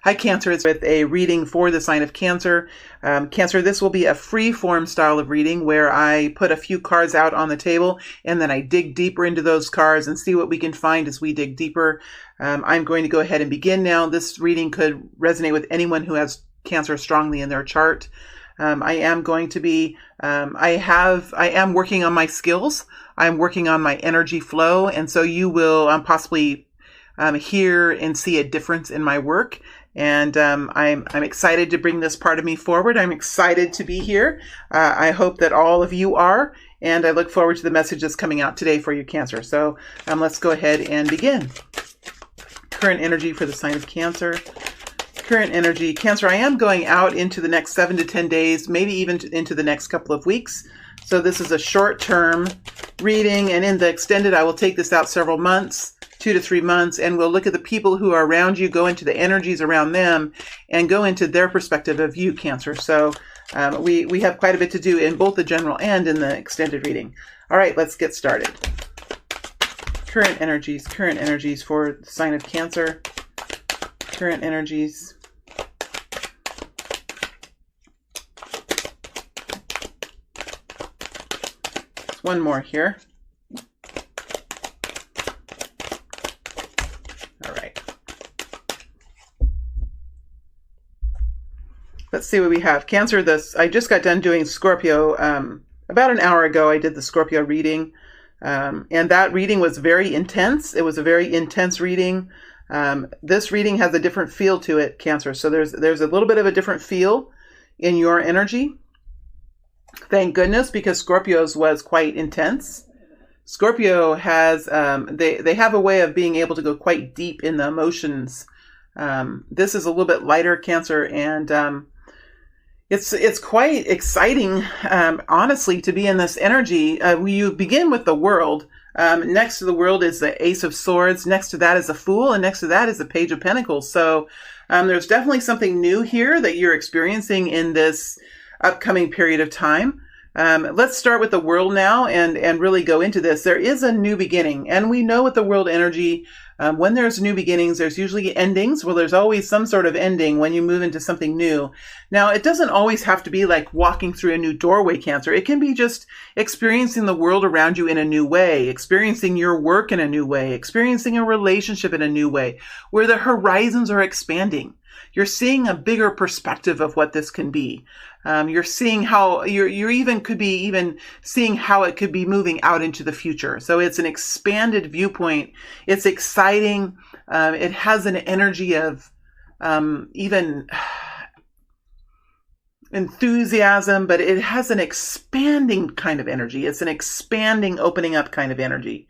Hi Cancer, it's with a reading for the sign of Cancer. Cancer, this will be a free form style of reading where I put a few cards out on the table and then I dig deeper into those cards and see what we can find as we dig deeper. I'm going to go ahead and begin now. This reading could resonate with anyone who has Cancer strongly in their chart. I am going to be, I am working on my skills. I'm working on my energy flow. And so you will possibly hear and see a difference in my work. And I'm excited to bring this part of me forward. I'm excited to be here. I hope that all of you are. And I look forward to the messages coming out today for you, Cancer. So let's go ahead and begin. Current energy for the sign of Cancer. Current energy. Cancer, I am going out into the next 7 to 10 days, maybe even into the next couple of weeks. So this is a short-term reading. And in the extended, I will take this out several months. 2 to 3 months, and we'll look at the people who are around you, go into the energies around them, and go into their perspective of you, Cancer. So we have quite a bit to do in both the general and in the extended reading. All right, let's get started. Current energies for the sign of Cancer. Current energies. There's one more here. Let's see what we have. Cancer, I just got done doing Scorpio. About an hour ago, I did the Scorpio reading. And that reading was very intense. It was a very intense reading. This reading has a different feel to it, Cancer. So there's a little bit of a different feel in your energy. Thank goodness, because Scorpio's was quite intense. Scorpio has, they have a way of being able to go quite deep in the emotions. This is a little bit lighter, Cancer, and it's quite exciting, honestly, to be in this energy. You begin with the World. Next to the World is the Ace of Swords. Next to that is the Fool, and next to that is the Page of Pentacles. So there's definitely something new here that you're experiencing in this upcoming period of time. Let's start with the World now and really go into this. There is a new beginning, and we know with the World energy, when there's new beginnings, there's usually endings. Well, there's always some sort of ending when you move into something new. Now, it doesn't always have to be like walking through a new doorway, Cancer. It can be just experiencing the world around you in a new way, experiencing your work in a new way, experiencing a relationship in a new way, where the horizons are expanding. You're seeing a bigger perspective of what this can be. You're seeing how you're even could be even seeing how it could be moving out into the future. So it's an expanded viewpoint. It's exciting. It has an energy of even enthusiasm, but it has an expanding kind of energy. It's an expanding, opening up kind of energy.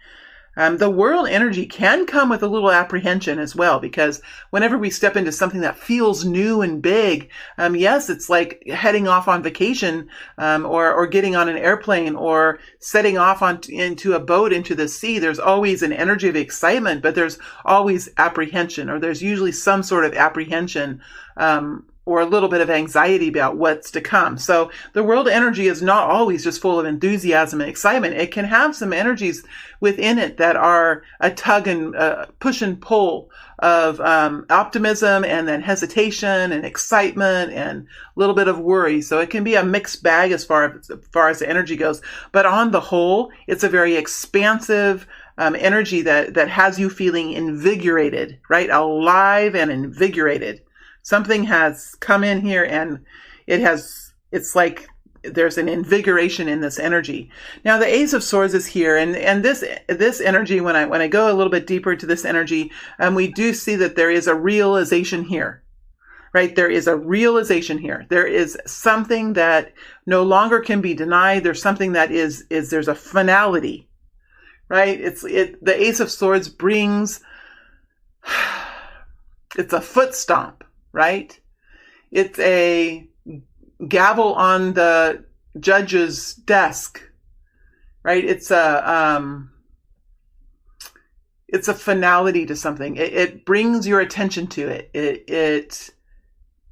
The World energy can come with a little apprehension as well, because whenever we step into something that feels new and big, yes, it's like heading off on vacation, or getting on an airplane or setting off into a boat into the sea. There's always an energy of excitement, but there's always apprehension, or there's usually some sort of apprehension, or a little bit of anxiety about what's to come. So the World energy is not always just full of enthusiasm and excitement. It can have some energies within it that are a tug and push and pull of optimism, and then hesitation and excitement and a little bit of worry. So it can be a mixed bag as far as the energy goes. But on the whole, it's a very expansive energy that has you feeling invigorated, right? Alive and invigorated. Something has come in here and it's like there's an invigoration in this energy. Now the Ace of Swords is here, and this energy, when I go a little bit deeper into this energy, we do see that there is a realization here, right? There is a realization here. There is something that no longer can be denied. There's something that there's a finality, right? The Ace of Swords brings, it's a foot stomp. Right? It's a gavel on the judge's desk, right? It's a finality to something. It brings your attention to it.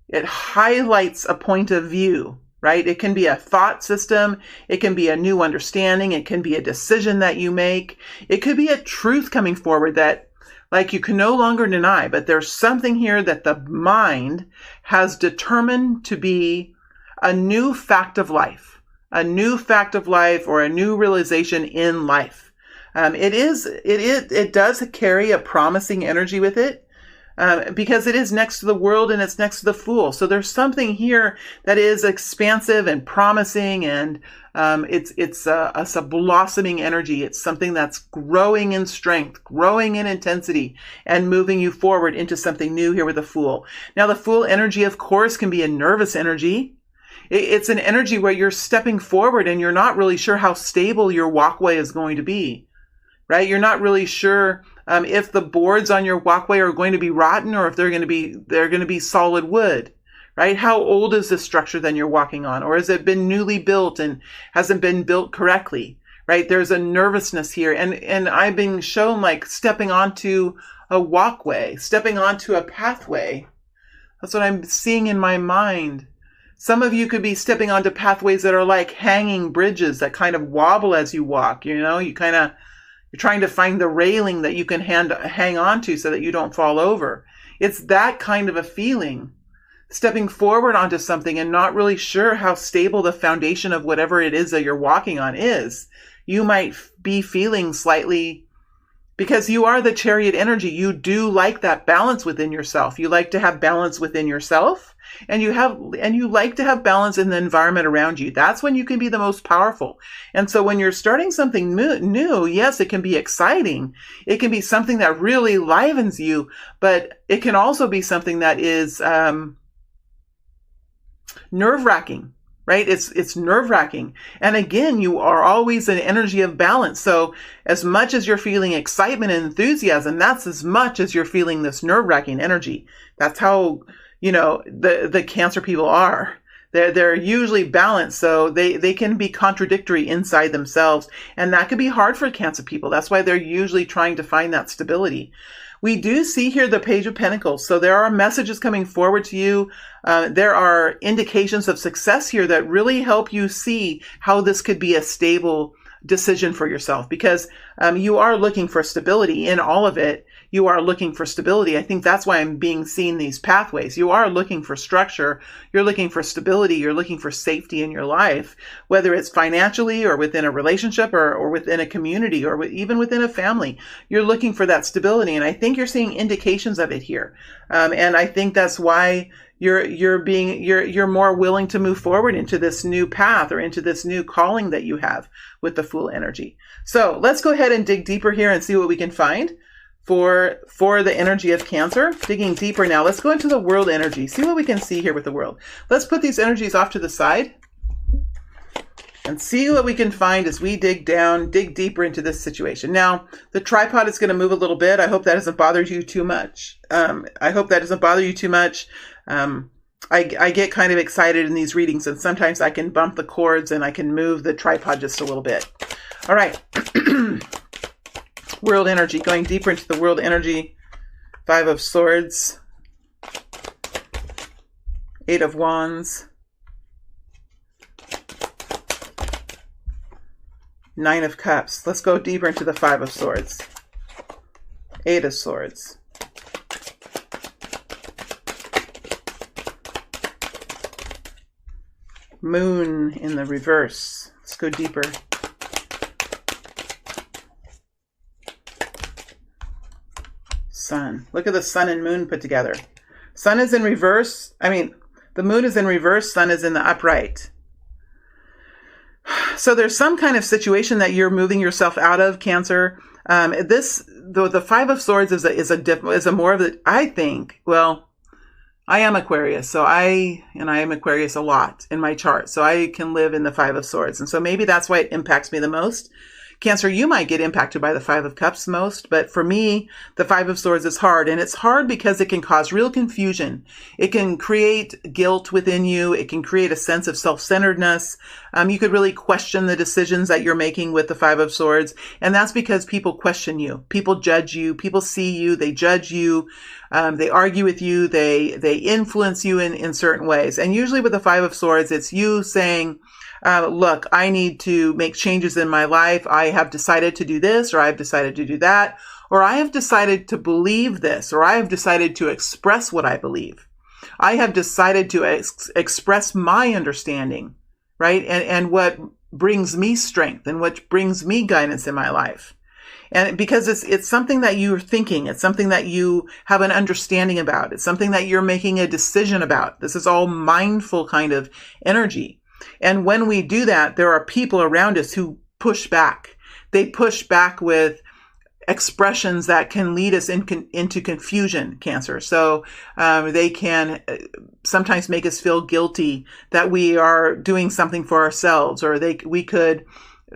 It highlights a point of view, right? It can be a thought system. It can be a new understanding. It can be a decision that you make. It could be a truth coming forward that Like you can no longer deny, but there's something here that the mind has determined to be a new fact of life, or a new realization in life. It does carry a promising energy with it. Because it is next to the world and it's next to the Fool. So there's something here that is expansive and promising, and it's a blossoming energy. It's something that's growing in strength, growing in intensity, and moving you forward into something new here with the Fool. Now, the Fool energy, of course, can be a nervous energy. It's an energy where you're stepping forward and you're not really sure how stable your walkway is going to be, right? You're not really sure if the boards on your walkway are going to be rotten or if they're going to be solid wood, right? How old is the structure that you're walking on? Or has it been newly built and hasn't been built correctly, right? There's a nervousness here. And I've been shown like stepping onto a walkway, stepping onto a pathway. That's what I'm seeing in my mind. Some of you could be stepping onto pathways that are like hanging bridges that kind of wobble as you walk. You're trying to find the railing that you can hang on to so that you don't fall over. It's that kind of a feeling. Stepping forward onto something and not really sure how stable the foundation of whatever it is that you're walking on is. You might be feeling slightly, because you are the Chariot energy. You do like that balance within yourself. You like to have balance within yourself, and you like to have balance in the environment around you. That's when you can be the most powerful. And so when you're starting something new, yes, it can be exciting. It can be something that really livens you, but it can also be something that is nerve-wracking. Right? It's nerve-wracking. And again, you are always an energy of balance. So as much as you're feeling excitement and enthusiasm, that's as much as you're feeling this nerve-wracking energy. That's how, the Cancer people are. They're usually balanced, so they can be contradictory inside themselves. And that can be hard for Cancer people. That's why they're usually trying to find that stability. We do see here the Page of Pentacles. So there are messages coming forward to you. There are indications of success here that really help you see how this could be a stable decision for yourself, because you are looking for stability in all of it. You are looking for stability. I think that's why I'm seeing these pathways. You are looking for structure. You're looking for stability. You're looking for safety in your life, whether it's financially or within a relationship or within a community or even within a family. You're looking for that stability. And I think you're seeing indications of it here. And I think that's why you're more willing to move forward into this new path or into this new calling that you have with the Fool energy. So let's go ahead and dig deeper here and see what we can find for the energy of Cancer. Digging deeper now, let's go into the World energy. See what we can see here with the World. Let's put these energies off to the side and see what we can find as we dig deeper into this situation. Now, the tripod is going to move a little bit. I hope that doesn't bother you too much. I get kind of excited in these readings, and sometimes I can bump the cords and I can move the tripod just a little bit. All right. World energy, going deeper into the World energy. 5 of Swords, 8 of Wands, 9 of Cups. Let's go deeper into the 5 of Swords, 8 of Swords, Moon in the reverse. Let's go deeper. Sun. Look at the Sun and Moon put together. Sun is in reverse. The Moon is in reverse. Sun is in the upright. So there's some kind of situation that you're moving yourself out of, Cancer. The 5 of Swords is a more of the, I think, well, I am Aquarius, I am Aquarius a lot in my chart, so I can live in the 5 of Swords. And so maybe that's why it impacts me the most. Cancer, you might get impacted by the 5 of Cups most, but for me, the 5 of Swords is hard. And it's hard because it can cause real confusion. It can create guilt within you. It can create a sense of self-centeredness. You could really question the decisions that you're making with the 5 of Swords. And that's because people question you. People judge you. People see you. They judge you. They argue with you. They influence you in certain ways. And usually with the 5 of Swords, it's you saying, look, I need to make changes in my life. I have decided to do this, or I've decided to do that, or I have decided to believe this, or I have decided to express what I believe. I have decided to express my understanding, right? And what brings me strength and what brings me guidance in my life. And because it's something that you're thinking, it's something that you have an understanding about, it's something that you're making a decision about. This is all mindful kind of energy. And when we do that, there are people around us who push back. They push back with expressions that can lead us into confusion, Cancer. So they can sometimes make us feel guilty that we are doing something for ourselves, or we could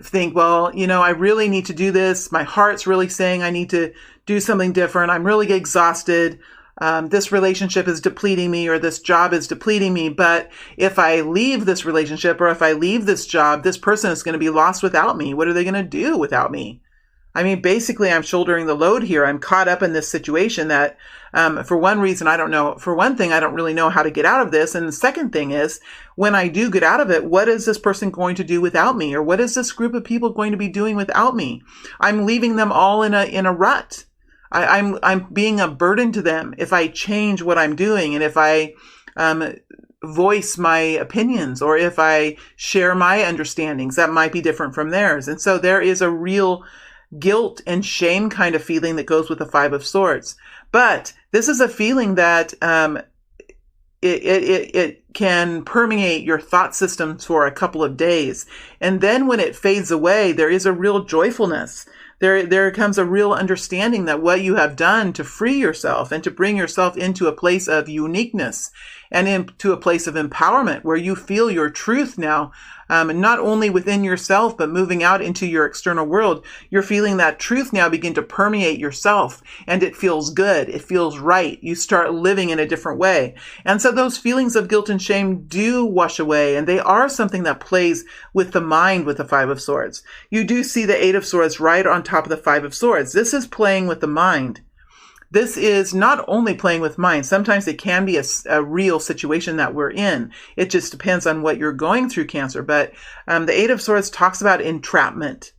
think, well, I really need to do this. My heart's really saying I need to do something different. I'm really exhausted. This relationship is depleting me, or this job is depleting me. But if I leave this relationship, or if I leave this job, this person is going to be lost without me. What are they going to do without me? I mean, basically, I'm shouldering the load here. I'm caught up in this situation that, for one reason, I don't know. For one thing, I don't really know how to get out of this. And the second thing is, when I do get out of it, what is this person going to do without me? Or what is this group of people going to be doing without me? I'm leaving them all in a rut. I'm being a burden to them if I change what I'm doing, and if I voice my opinions, or if I share my understandings that might be different from theirs. And so there is a real guilt and shame kind of feeling that goes with the Five of Swords. But this is a feeling that it can permeate your thought systems for a couple of days. And then when it fades away, there is a real joyfulness. There comes a real understanding that what you have done to free yourself and to bring yourself into a place of uniqueness and into a place of empowerment where you feel your truth now, not only within yourself, but moving out into your external world. You're feeling that truth now begin to permeate yourself, and it feels good. It feels right. You start living in a different way. And so those feelings of guilt and shame do wash away, and they are something that plays with the mind with the Five of Swords. You do see the Eight of Swords right on top of the Five of Swords. This is playing with the mind. This is not only playing with mind. Sometimes it can be a real situation that we're in. It just depends on what you're going through, Cancer. But the Eight of Swords talks about entrapment,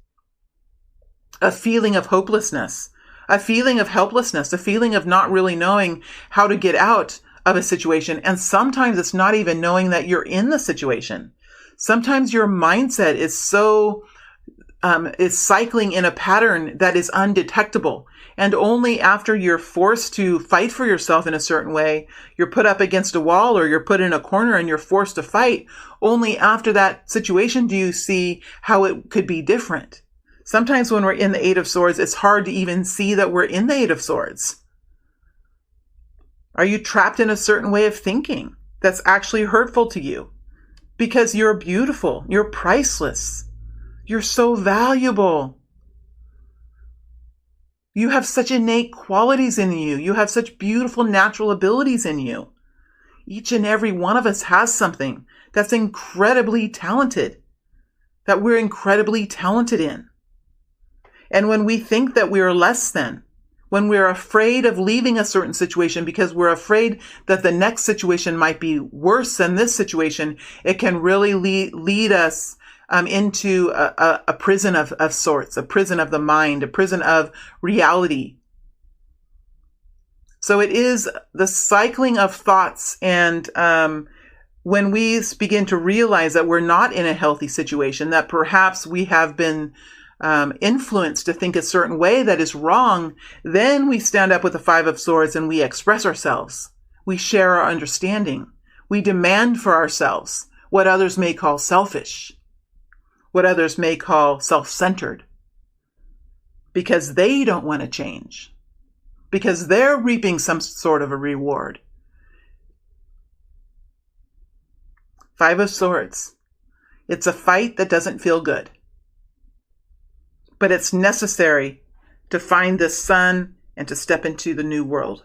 a feeling of hopelessness, a feeling of helplessness, a feeling of not really knowing how to get out of a situation. And sometimes it's not even knowing that you're in the situation. Sometimes your mindset is is cycling in a pattern that is undetectable. And only after you're forced to fight for yourself in a certain way, you're put up against a wall, or you're put in a corner and you're forced to fight, only after that situation do you see how it could be different. Sometimes when we're in the Eight of Swords, it's hard to even see that we're in the Eight of Swords. Are you trapped in a certain way of thinking that's actually hurtful to you? Because you're beautiful, you're priceless, you're so valuable. You have such innate qualities in you. You have such beautiful natural abilities in you. Each and every one of us has something that's incredibly talented, that we're incredibly talented in. And when we think that we are less than, when we're afraid of leaving a certain situation because we're afraid that the next situation might be worse than this situation, it can really lead us into a prison of sorts, a prison of the mind, a prison of reality. So it is the cycling of thoughts. And when we begin to realize that we're not in a healthy situation, that perhaps we have been influenced to think a certain way that is wrong, then we stand up with the Five of Swords and we express ourselves. We share our understanding. We demand for ourselves what others may call selfish, what others may call self-centered, because they don't want to change, because they're reaping some sort of a reward. Five of Swords. It's a fight that doesn't feel good, but it's necessary to find the sun and to step into the new world.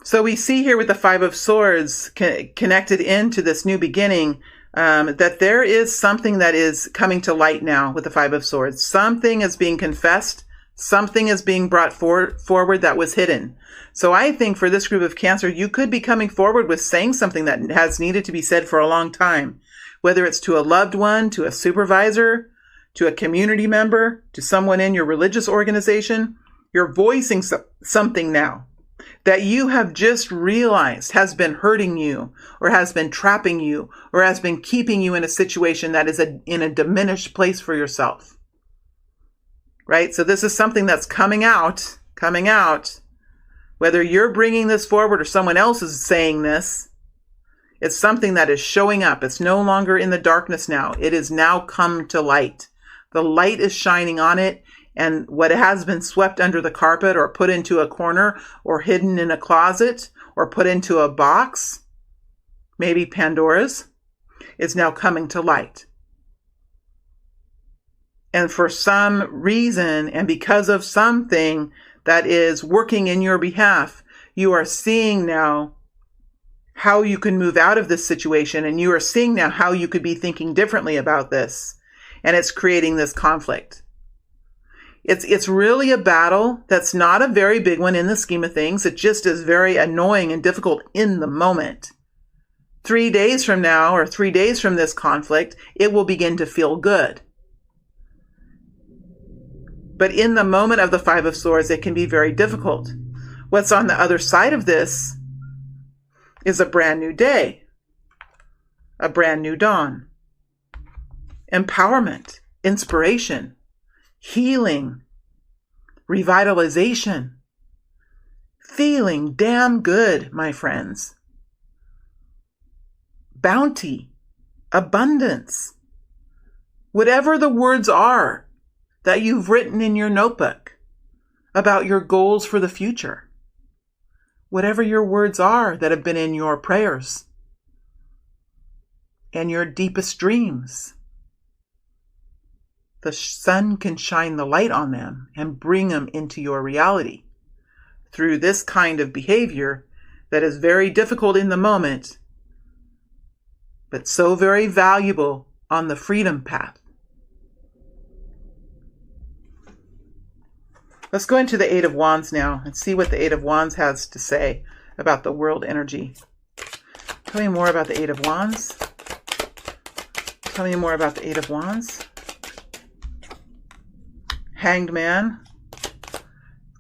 So we see here with the Five of Swords connected into this new beginning, that there is something that is coming to light now with the Five of Swords. Something is being confessed. Something is being brought forward that was hidden. So I think for this group of Cancer, you could be coming forward with saying something that has needed to be said for a long time, whether it's to a loved one, to a supervisor, to a community member, to someone in your religious organization, you're voicing something now that you have just realized has been hurting you, or has been trapping you, or has been keeping you in a situation that is in a diminished place for yourself. Right? So this is something that's coming out, whether you're bringing this forward or someone else is saying this. It's something that is showing up. It's no longer in the darkness now. It is now come to light. The light is shining on it, and what has been swept under the carpet or put into a corner or hidden in a closet or put into a box, maybe Pandora's, is now coming to light. And for some reason, and because of something that is working in your behalf, you are seeing now how you can move out of this situation, and you are seeing now how you could be thinking differently about this. And it's creating this conflict. It's really a battle that's not a very big one in the scheme of things. It just is very annoying and difficult in the moment. 3 days from now, or 3 days from this conflict, it will begin to feel good. But in the moment of the Five of Swords, it can be very difficult. What's on the other side of this is a brand new day, a brand new dawn, empowerment, inspiration, healing, revitalization, feeling damn good, my friends, bounty, abundance, whatever the words are that you've written in your notebook about your goals for the future, whatever your words are that have been in your prayers and your deepest dreams. The sun can shine the light on them and bring them into your reality through this kind of behavior that is very difficult in the moment, but so very valuable on the freedom path. Let's go into the Eight of Wands now and see what the Eight of Wands has to say about the world energy. Tell me more about the Eight of Wands. Tell me more about the Eight of Wands. Hanged Man.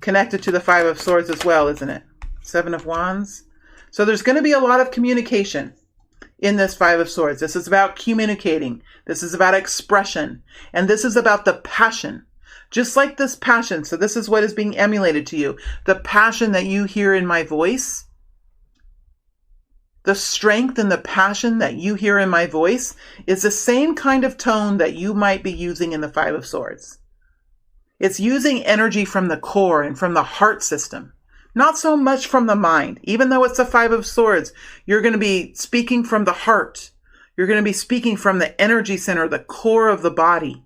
Connected to the Five of Swords as well, isn't it? Seven of Wands. So there's going to be a lot of communication in this Five of Swords. This is about communicating. This is about expression. And this is about the passion. Just like this passion. So this is what is being emulated to you. The passion that you hear in my voice. The strength and the passion that you hear in my voice is the same kind of tone that you might be using in the Five of Swords. It's using energy from the core and from the heart system, not so much from the mind. Even though it's the Five of Swords, you're going to be speaking from the heart. You're going to be speaking from the energy center, the core of the body.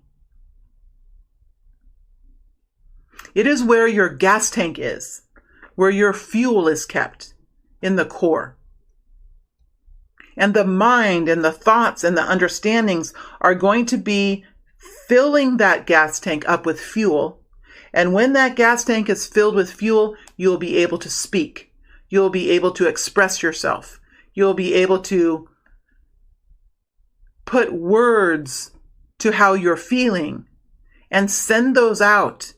It is where your gas tank is, where your fuel is kept, in the core. And the mind and the thoughts and the understandings are going to be filling that gas tank up with fuel. And when that gas tank is filled with fuel, you'll be able to speak. You'll be able to express yourself. You'll be able to put words to how you're feeling and send those out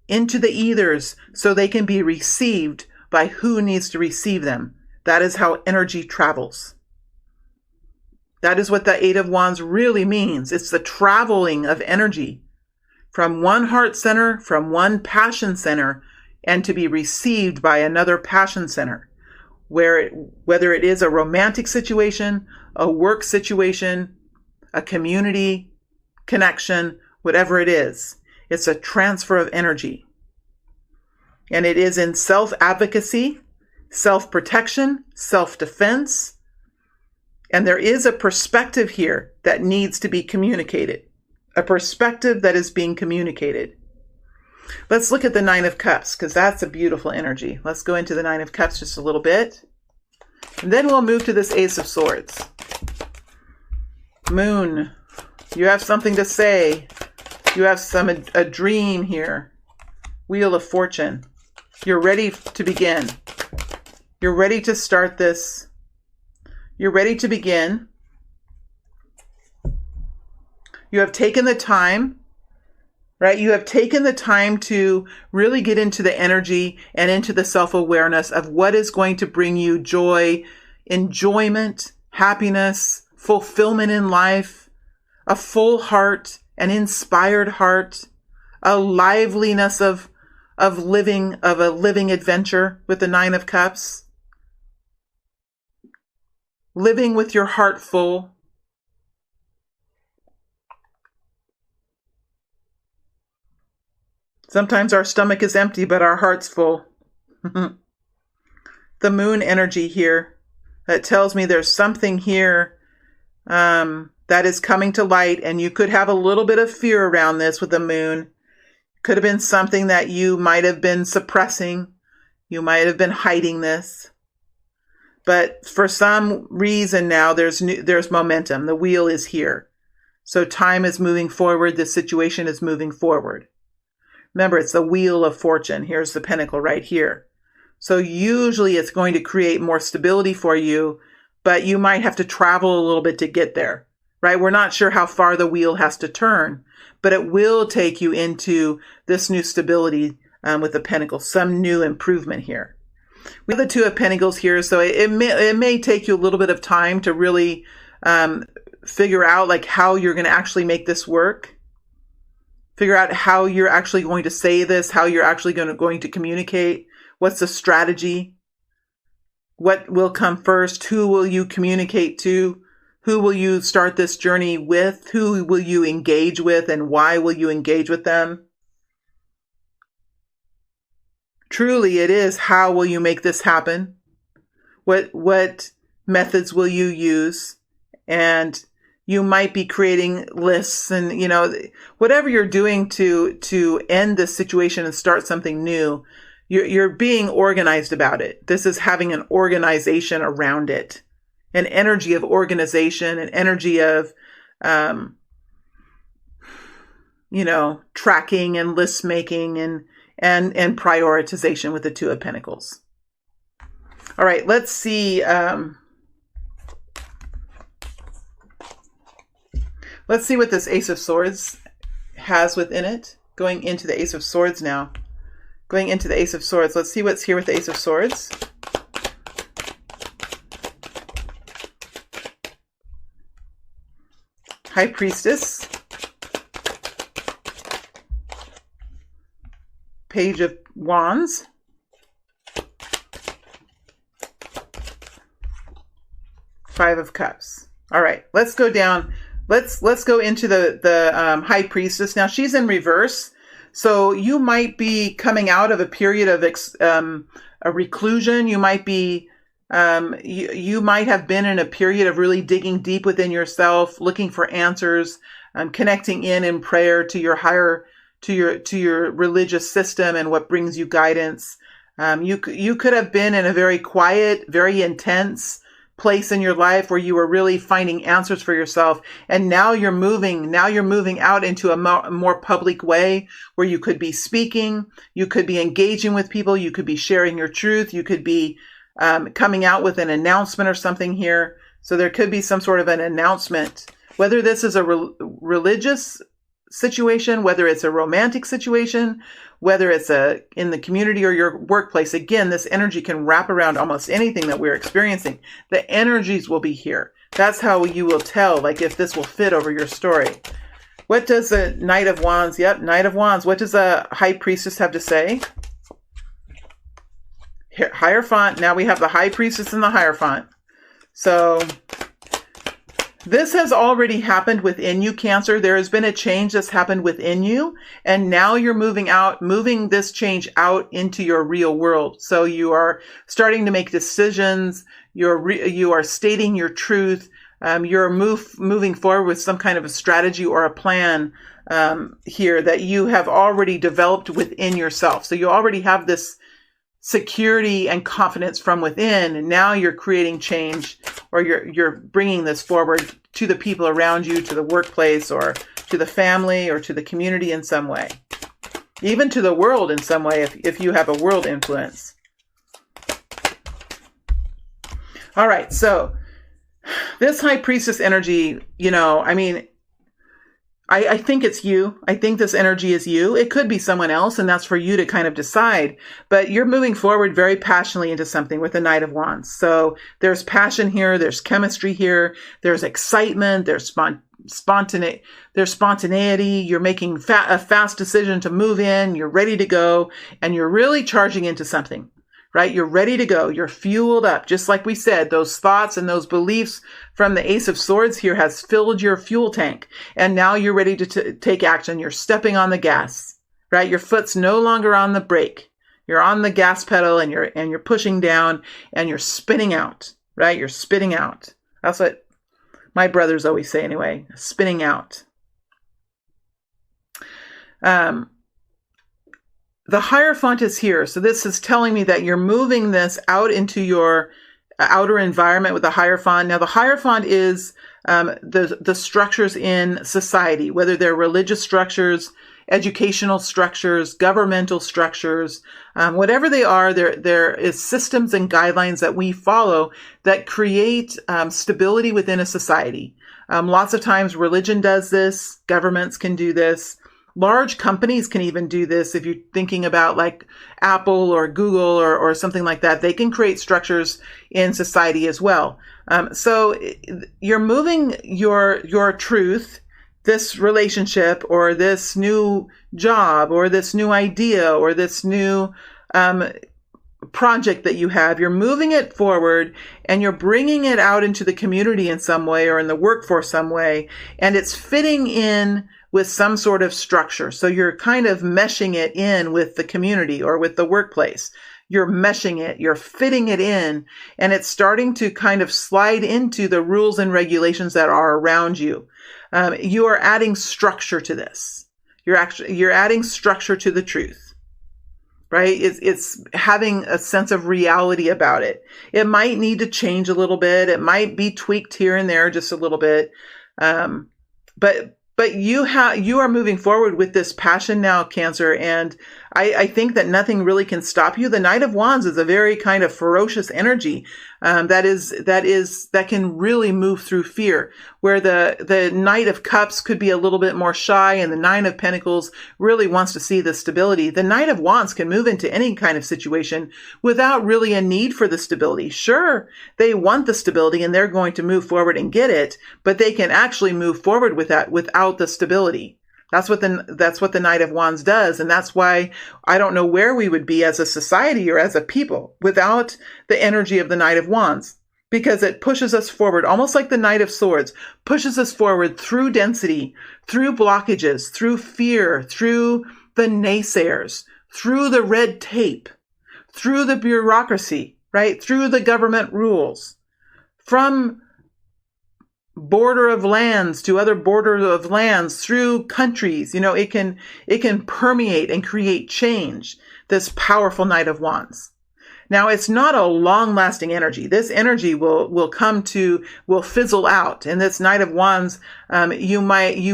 into the ethers so they can be received by who needs to receive them. That is how energy travels. That is what the Eight of Wands really means. It's the traveling of energy from one heart center, from one passion center, and to be received by another passion center, whether it is a romantic situation, a work situation, a community connection, whatever it is. It's a transfer of energy. And it is in self-advocacy, self-protection, self-defense. And there is a perspective here that needs to be communicated. A perspective that is being communicated. Let's look at the Nine of Cups, because that's a beautiful energy. Let's go into the Nine of Cups just a little bit. And then we'll move to this Ace of Swords. Moon, you have something to say. You have a dream here. Wheel of Fortune. You're ready to begin. You're ready to start this. You're ready to begin. You have taken the time right? You have taken the time to really get into the energy and into the self-awareness of what is going to bring you joy, enjoyment, happiness, fulfillment in life, a full heart, an inspired heart, a liveliness of a living adventure with the Nine of Cups, living with your heart full. Sometimes our stomach is empty, but our heart's full. The moon energy here, that tells me there's something here that is coming to light, and you could have a little bit of fear around this with the moon. Could have been something that you might have been suppressing. You might have been hiding this. But for some reason now, there's momentum. The wheel is here. So time is moving forward. The situation is moving forward. Remember, it's the Wheel of Fortune. Here's the Pentacle right here. So usually it's going to create more stability for you, but you might have to travel a little bit to get there, right? We're not sure how far the wheel has to turn, but it will take you into this new stability with the Pentacle, some new improvement here. We have the Two of Pentacles here, so it may take you a little bit of time to really figure out like how you're going to actually make this work. Figure out how you're actually going to say this, how you're actually going to communicate. What's the strategy? What will come first? Who will you communicate to? Who will you start this journey with? Who will you engage with, and why will you engage with them? Truly, it is how will you make this happen? What methods will you use? And you might be creating lists and, whatever you're doing to end this situation and start something new, you're being organized about it. This is having an organization around it, an energy of organization, an energy of, tracking and list making and prioritization with the Two of Pentacles. All right, let's see. Let's see what this Ace of Swords has within it. Going into the Ace of Swords now. Going into the Ace of Swords. Let's see what's here with the Ace of Swords. High Priestess. Page of Wands. Five of Cups. All right, let's go down. Let's go into the High Priestess. Now she's in reverse, so you might be coming out of a period of a reclusion. You might be you might have been in a period of really digging deep within yourself, looking for answers, connecting in prayer to your higher to your religious system and what brings you guidance. You could have been in a very quiet, very intense place in your life where you were really finding answers for yourself, and now you're moving out into a more public way where you could be speaking, you could be engaging with people, you could be sharing your truth, you could be coming out with an announcement or something here. So there could be some sort of an announcement, whether this is a religious situation, whether it's a romantic situation, whether it's in the community or your workplace. Again, this energy can wrap around almost anything that we're experiencing. The energies will be here. That's how you will tell, like, if this will fit over your story. What does the Knight of Wands? Yep, Knight of Wands. What does a High Priestess have to say? Hierophant. Now we have the High Priestess and the Hierophant. So this has already happened within you, Cancer. There has been a change that's happened within you, and now you're moving this change out into your real world. So you are starting to make decisions. You are stating your truth. You're moving forward with some kind of a strategy or a plan here that you have already developed within yourself. So you already have this security and confidence from within, and now you're creating change, or you're bringing this forward to the people around you, to the workplace, or to the family, or to the community in some way, even to the world in some way if you have a world influence. All right, so this High Priestess energy, I think it's you. I think this energy is you. It could be someone else, and that's for you to kind of decide. But you're moving forward very passionately into something with the Knight of Wands. So there's passion here. There's chemistry here. There's excitement. There's spontaneity. You're making a fast decision to move in. You're ready to go, and you're really charging into something. Right? You're ready to go. You're fueled up. Just like we said, those thoughts and those beliefs from the Ace of Swords here has filled your fuel tank. And now you're ready to take action. You're stepping on the gas, right? Your foot's no longer on the brake. You're on the gas pedal and you're pushing down and you're spinning out, right? You're spitting out. That's what my brothers always say anyway, spinning out. The Hierophant is here. So this is telling me that you're moving this out into your outer environment with the Hierophant. Now, the Hierophant is the structures in society, whether they're religious structures, educational structures, governmental structures, whatever they are, there is systems and guidelines that we follow that create stability within a society. Lots of times religion does this, governments can do this. Large companies can even do this. If you're thinking about like Apple or Google or something like that, they can create structures in society as well. So you're moving your truth, this relationship or this new job or this new idea or this new project that you have, you're moving it forward and you're bringing it out into the community in some way or in the workforce some way, and it's fitting in with some sort of structure. So you're kind of meshing it in with the community or with the workplace. You're meshing it, you're fitting it in, and it's starting to kind of slide into the rules and regulations that are around you. You are adding structure to this. You're adding structure to the truth, right? It's having a sense of reality about it. It might need to change a little bit. It might be tweaked here and there just a little bit. But you are moving forward with this passion now, Cancer, and I think that nothing really can stop you. The Knight of Wands is a very kind of ferocious energy that can really move through fear. Where the Knight of Cups could be a little bit more shy, and the Nine of Pentacles really wants to see the stability. The Knight of Wands can move into any kind of situation without really a need for the stability. Sure, they want the stability and they're going to move forward and get it, but they can actually move forward with that without the stability. That's what the Knight of Wands does. And that's why I don't know where we would be as a society or as a people without the energy of the Knight of Wands, because it pushes us forward, almost like the Knight of Swords, pushes us forward through density, through blockages, through fear, through the naysayers, through the red tape, through the bureaucracy, right? Through the government rules, from border of lands to other borders of lands, through countries. It can permeate and create change, this powerful Knight of Wands. Now, it's not a long-lasting energy. This energy will fizzle out. And this Knight of Wands, you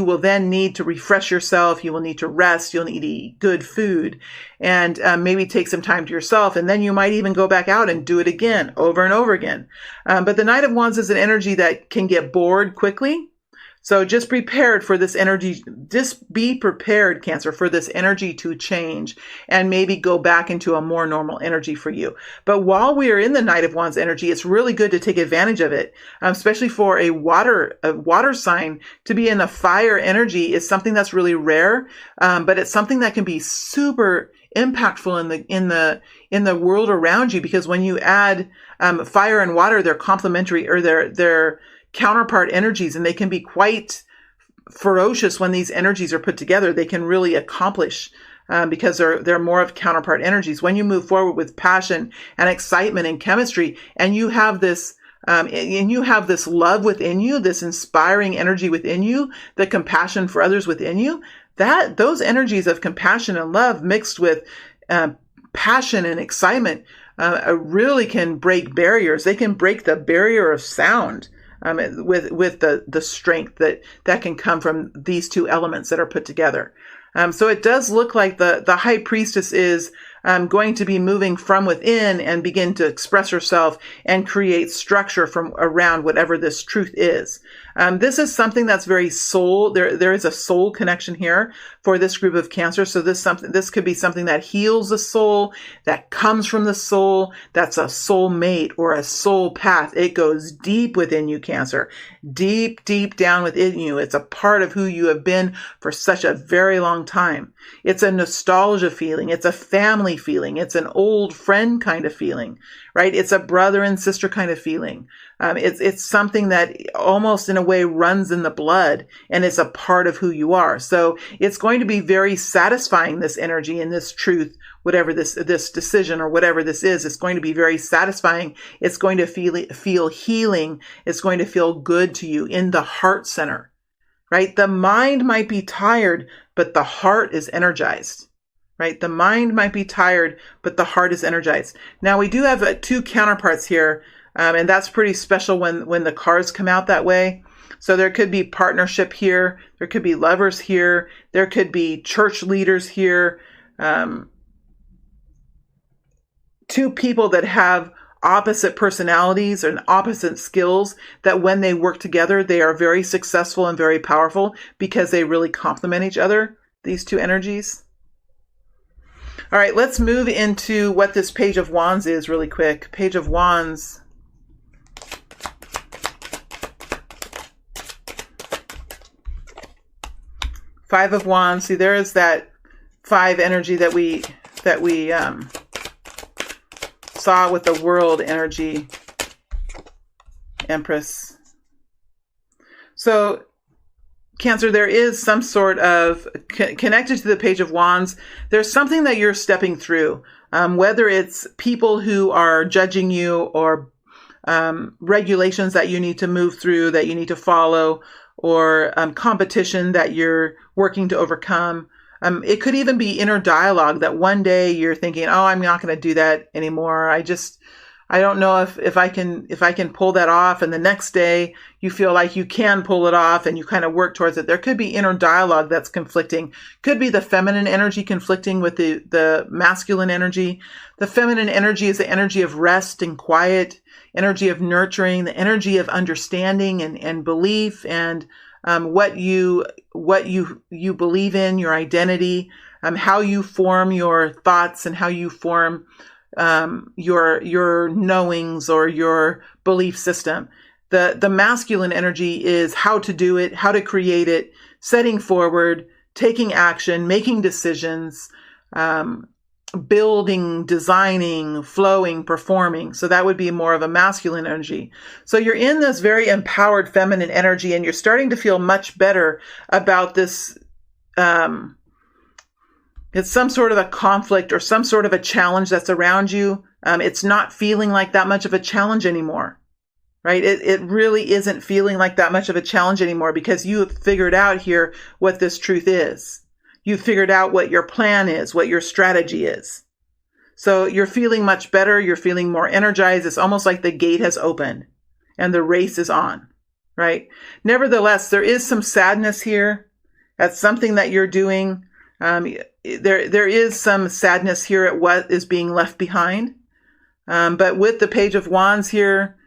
will then need to refresh yourself. You will need to rest. You'll need to eat good food and maybe take some time to yourself. And then you might even go back out and do it again, over and over again. But the Knight of Wands is an energy that can get bored quickly. So just prepared for this energy. Just be prepared, Cancer, for this energy to change and maybe go back into a more normal energy for you. But while we are in the Knight of Wands energy, it's really good to take advantage of it, especially for a water sign. To be in a fire energy is something that's really rare, but it's something that can be super impactful in the world around you, because when you add fire and water, they're complementary, or they're counterpart energies, and they can be quite ferocious when these energies are put together. They can really accomplish because they're more of counterpart energies. When you move forward with passion and excitement and chemistry, and you have this love within you, this inspiring energy within you, the compassion for others within you, those energies of compassion and love mixed with passion and excitement really can break barriers. They can break the barrier of sound. With the strength that can come from these two elements that are put together. So it does look like the High Priestess is going to be moving from within and begin to express herself and create structure from around whatever this truth is. This is something that's very soul. There is a soul connection here for this group of Cancer. So this could be something that heals the soul, that comes from the soul. That's a soul mate or a soul path. It goes deep within you, Cancer, deep, deep down within you. It's a part of who you have been for such a very long time. It's a nostalgia feeling. It's a family feeling. It's an old friend kind of feeling, right? It's a brother and sister kind of feeling. It's something that almost in a way runs in the blood, and it's a part of who you are. So it's going to be very satisfying, this energy and this truth, whatever this decision or whatever this is. It's going to be very satisfying. It's going to feel healing. It's going to feel good to you in the heart center, right? The mind might be tired, but the heart is energized. Right? The mind might be tired, but the heart is energized. Now we do have two counterparts here, and that's pretty special when the cards come out that way. So there could be partnership here. There could be lovers here. There could be church leaders here. Two people that have opposite personalities and opposite skills, that when they work together, they are very successful and very powerful because they really complement each other, these two energies. All right, let's move into what this Page of Wands is really quick. Page of Wands. Five of Wands. See, there is that 5 energy that we saw with the World energy, Empress. So Cancer, there is some sort of connected to the Page of Wands. There's something that you're stepping through, whether it's people who are judging you or regulations that you need to move through, that you need to follow, or competition that you're working to overcome. It could even be inner dialogue that one day you're thinking, oh, I'm not going to do that anymore. I don't know if I can pull that off. And the next day you feel like you can pull it off and you kind of work towards it. There could be inner dialogue that's conflicting. Could be the feminine energy conflicting with the masculine energy. The feminine energy is the energy of rest and quiet, energy of nurturing, the energy of understanding and belief and what you believe in, your identity, how you form your thoughts and how you form your knowings or your belief system. The masculine energy is how to do it, how to create it, setting forward, taking action, making decisions, building, designing, flowing, performing. So that would be more of a masculine energy. So you're in this very empowered feminine energy and you're starting to feel much better about this. It's some sort of a conflict or some sort of a challenge that's around you. It's not feeling like that much of a challenge anymore, right? It really isn't feeling like that much of a challenge anymore because you have figured out here what this truth is. You've figured out what your plan is, what your strategy is. So you're feeling much better. You're feeling more energized. It's almost like the gate has opened and the race is on, right? Nevertheless, there is some sadness here. That's something that you're doing. There is some sadness here at what is being left behind. But with the Page of Wands here,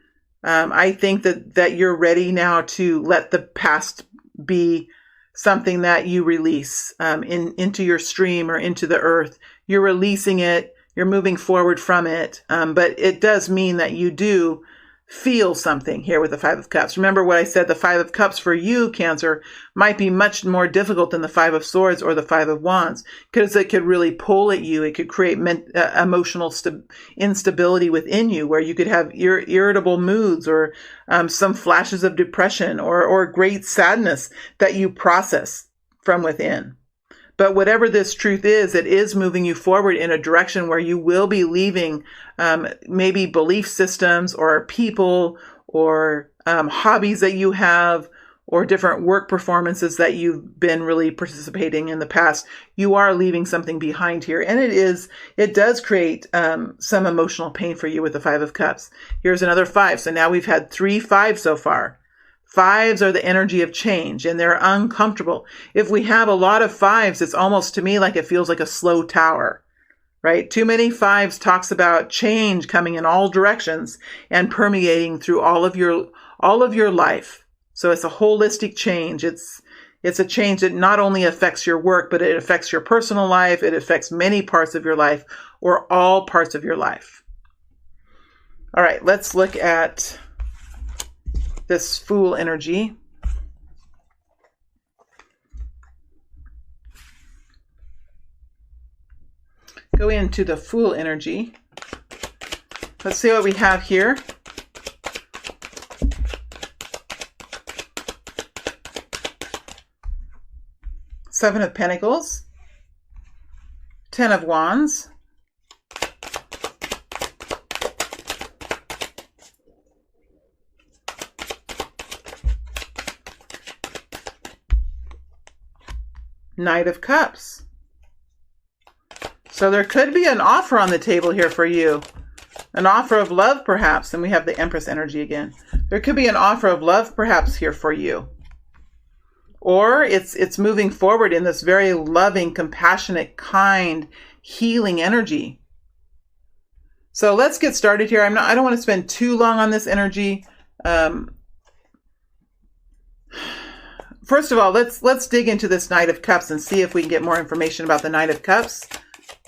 I think that you're ready now to let the past be something that you release into your stream or into the earth. You're releasing it. You're moving forward from it. But it does mean that you do feel something here with the Five of Cups. Remember what I said, the Five of Cups for you, Cancer, might be much more difficult than the Five of Swords or the Five of Wands because it could really pull at you. It could create emotional instability within you where you could have irritable moods or some flashes of depression or great sadness that you process from within. But whatever this truth is, it is moving you forward in a direction where you will be leaving maybe belief systems or people or hobbies that you have or different work performances that you've been really participating in the past. You are leaving something behind here. And it does create some emotional pain for you with the Five of Cups. Here's another 5. So now we've had 3 5s so far. 5s are the energy of change and they're uncomfortable. If we have a lot of 5s, it's almost to me like it feels like a slow tower, right? Too many 5s talks about change coming in all directions and permeating through all of your life. So it's a holistic change. It's a change that not only affects your work, but it affects your personal life. It affects many parts of your life, or all parts of your life. All right, let's look at this Fool energy. Go into the Fool energy. Let's see what we have here. Seven of Pentacles, Ten of Wands, Knight of Cups. So there could be an offer on the table here for you. An offer of love, perhaps. And we have the Empress energy again. There could be an offer of love, perhaps, here for you. Or it's moving forward in this very loving, compassionate, kind, healing energy. So let's get started here. I don't want to spend too long on this energy. First of all, let's dig into this Knight of Cups and see if we can get more information about the Knight of Cups.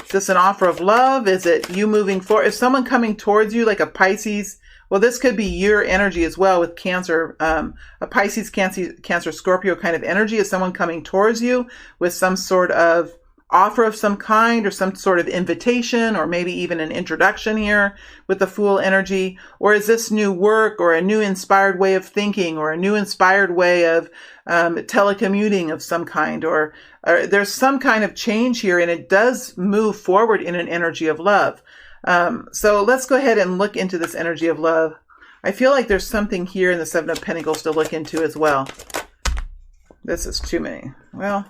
Is this an offer of love? Is it you moving forward? Is someone coming towards you, like a Pisces? Well, this could be your energy as well with Cancer, a Pisces, Cancer, Scorpio kind of energy. Is someone coming towards you with some sort of offer of some kind, or some sort of invitation, or maybe even an introduction here with the Fool energy? Or is this new work, or a new inspired way of thinking, or a new inspired way of telecommuting of some kind, or there's some kind of change here, and it does move forward in an energy of love. So let's go ahead and look into this energy of love. I feel like there's something here in the Seven of Pentacles to look into as well. This is too many. Well,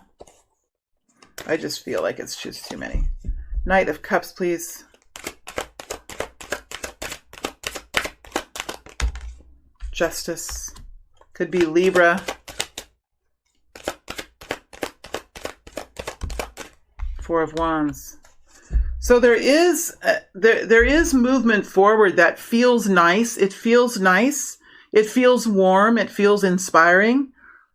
I just feel like it's just too many. Knight of Cups, please. Justice. Could be Libra. Four of Wands. So there is movement forward that feels nice. It feels nice. It feels warm. It feels inspiring.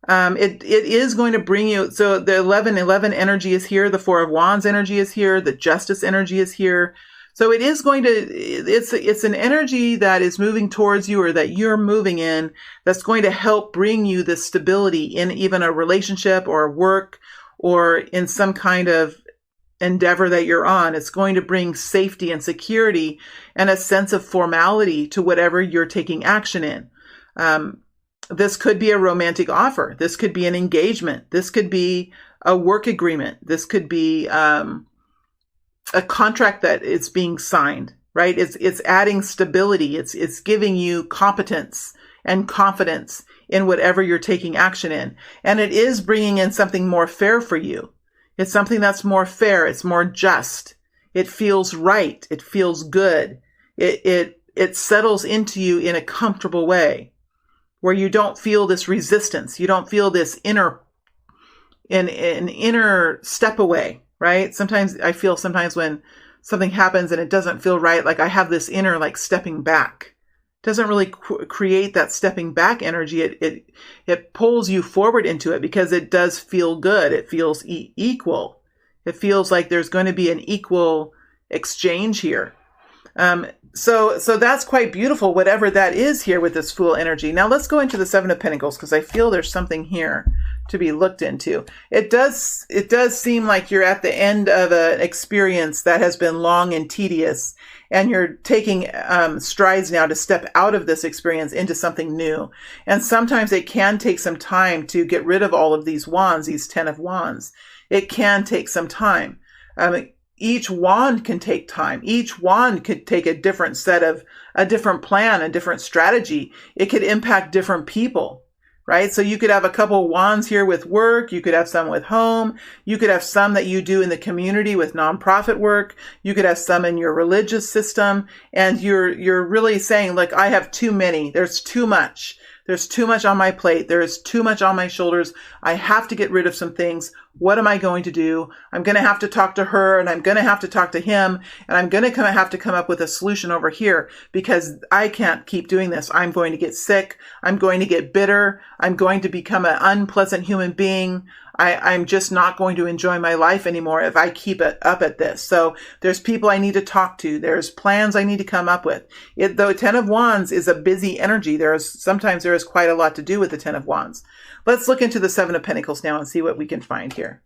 It is going to bring you. So the 11 energy is here. The Four of Wands energy is here. The Justice energy is here. So it is going to. It's an energy that is moving towards you, or that you're moving in. That's going to help bring you this stability in even a relationship or work, or in some kind of endeavor that you're on. It's going to bring safety and security and a sense of formality to whatever you're taking action in. This could be a romantic offer. This could be an engagement. This could be a work agreement. This could be a contract that is being signed, right? It's adding stability. It's giving you competence and confidence in whatever you're taking action in. And it is bringing in something more fair for you. It's something that's more fair. It's more just. It feels right. It feels good. It settles into you in a comfortable way, where you don't feel this resistance. You don't feel this inner step away, right? Sometimes I feel when something happens and it doesn't feel right, like I have this inner, like, stepping back. It doesn't really create that stepping back energy. It pulls you forward into it because it does feel good. It feels equal. It feels like there's going to be an equal exchange here. So that's quite beautiful, whatever that is here with this Fool energy. Now let's go into the Seven of Pentacles, because I feel there's something here to be looked into. It does seem like you're at the end of an experience that has been long and tedious, and you're taking strides now to step out of this experience into something new. And sometimes it can take some time to get rid of all of these wands, these 10 of Wands. It can take some time. Each wand can take time. Each wand could take a different plan, a different strategy. It could impact different people, right? So you could have a couple wands here with work. You could have some with home. You could have some that you do in the community with nonprofit work. You could have some in your religious system. And you're really saying, like, I have too many. There's too much. There's too much on my plate. There is too much on my shoulders. I have to get rid of some things. What am I going to do? I'm going to have to talk to her, and I'm going to have to talk to him, and I'm going to have to come up with a solution over here because I can't keep doing this. I'm going to get sick. I'm going to get bitter. I'm going to become an unpleasant human being. I'm just not going to enjoy my life anymore if I keep it up at this. So there's people I need to talk to. There's plans I need to come up with. The Ten of Wands is a busy energy. Sometimes there is quite a lot to do with the Ten of Wands. Let's look into the Seven of Pentacles now and see what we can find here.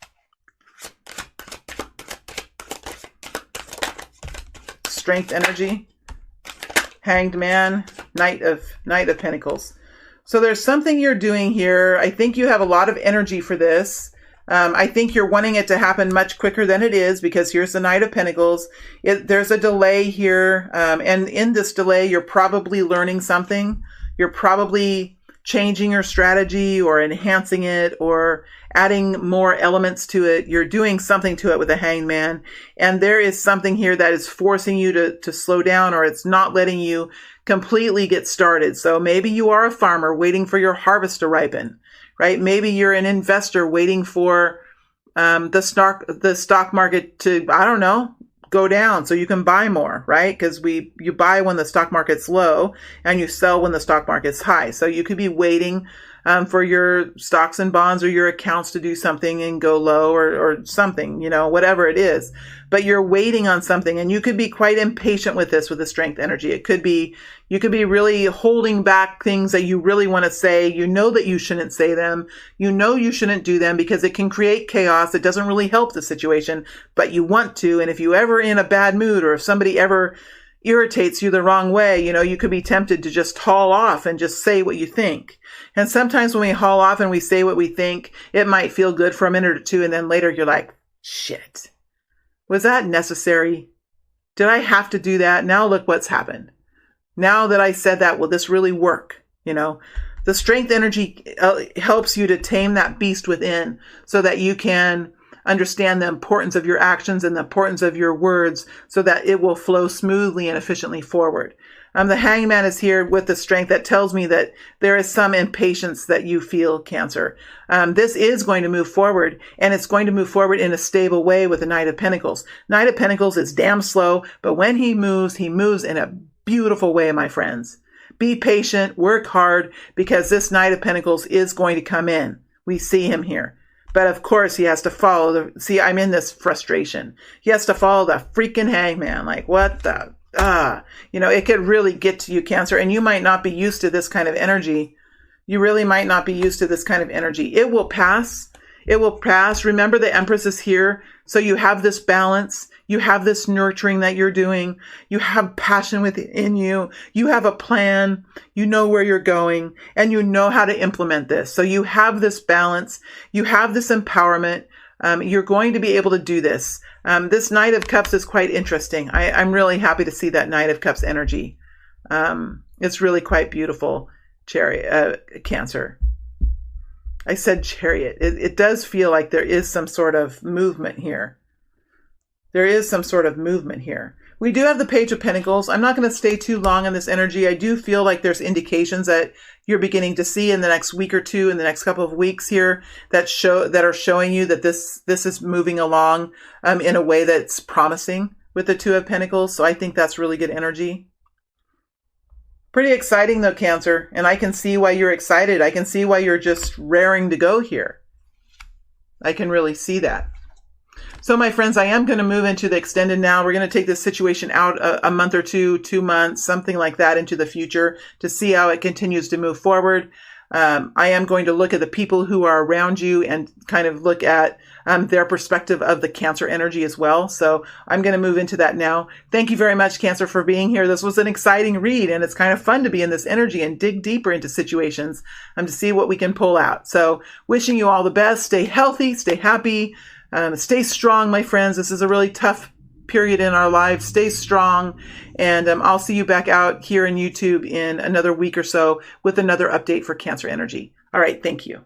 Strength energy, Hanged Man, Knight of Pentacles. So there's something you're doing here. I think you have a lot of energy for this. I think you're wanting it to happen much quicker than it is because here's the Knight of Pentacles. There's a delay here. And in this delay, you're probably learning something. You're probably changing your strategy or enhancing it or adding more elements to it. You're doing something to it with the Hanged Man. And there is something here that is forcing you to slow down, or it's not letting you completely get started. So maybe you are a farmer waiting for your harvest to ripen, right? Maybe you're an investor waiting for the stock market to, I don't know, go down so you can buy more, right? Because you buy when the stock market's low and you sell when the stock market's high. So you could be waiting for your stocks and bonds or your accounts to do something and go low or something, whatever it is. But you're waiting on something, and you could be quite impatient with this, with the strength energy. You could be really holding back things that you really want to say. You know that you shouldn't say them. You know you shouldn't do them because it can create chaos. It doesn't really help the situation, but you want to. And if you ever in a bad mood, or if somebody ever irritates you the wrong way, you could be tempted to just haul off and just say what you think. And sometimes when we haul off and we say what we think, it might feel good for a minute or two. And then later you're like, shit, was that necessary? Did I have to do that? Now look what's happened. Now that I said that, will this really work? The strength energy helps you to tame that beast within so that you can understand the importance of your actions and the importance of your words so that it will flow smoothly and efficiently forward. The Hanged Man is here with the strength that tells me that there is some impatience that you feel, Cancer. This is going to move forward, and it's going to move forward in a stable way with the Knight of Pentacles. Knight of Pentacles is damn slow, but when he moves in a beautiful way, my friends. Be patient, work hard, because this Knight of Pentacles is going to come in. We see him here. But of course, he has to follow I'm in this frustration. He has to follow the freaking Hanged Man. Like, what the, it could really get to you, Cancer. And you might not be used to this kind of energy. You really might not be used to this kind of energy. It will pass. It will pass. Remember, the Empress is here. So you have this balance. You have this nurturing that you're doing. You have passion within you. You have a plan. You know where you're going, and you know how to implement this. So you have this balance. You have this empowerment. You're going to be able to do this. This Knight of Cups is quite interesting. I'm really happy to see that Knight of Cups energy. It's really quite beautiful, Cancer. I said Chariot. It does feel like there is some sort of movement here. There is some sort of movement here. We do have the Page of Pentacles. I'm not going to stay too long on this energy. I do feel like there's indications that you're beginning to see in the next week or two, in the next couple of weeks here, that are showing you that this is moving along in a way that's promising with the Two of Pentacles. So I think that's really good energy. Pretty exciting though, Cancer. And I can see why you're excited. I can see why you're just raring to go here. I can really see that. So my friends, I am going to move into the extended now. We're going to take this situation out a month or 2 months, something like that, into the future to see how it continues to move forward. I am going to look at the people who are around you and kind of look at their perspective of the Cancer energy as well. So I'm going to move into that now. Thank you very much, Cancer, for being here. This was an exciting read, and it's kind of fun to be in this energy and dig deeper into situations to see what we can pull out. So wishing you all the best. Stay healthy, stay happy. Stay strong, my friends. This is a really tough period in our lives. Stay strong. And I'll see you back out here in YouTube in another week or so with another update for Cancer energy. All right. Thank you.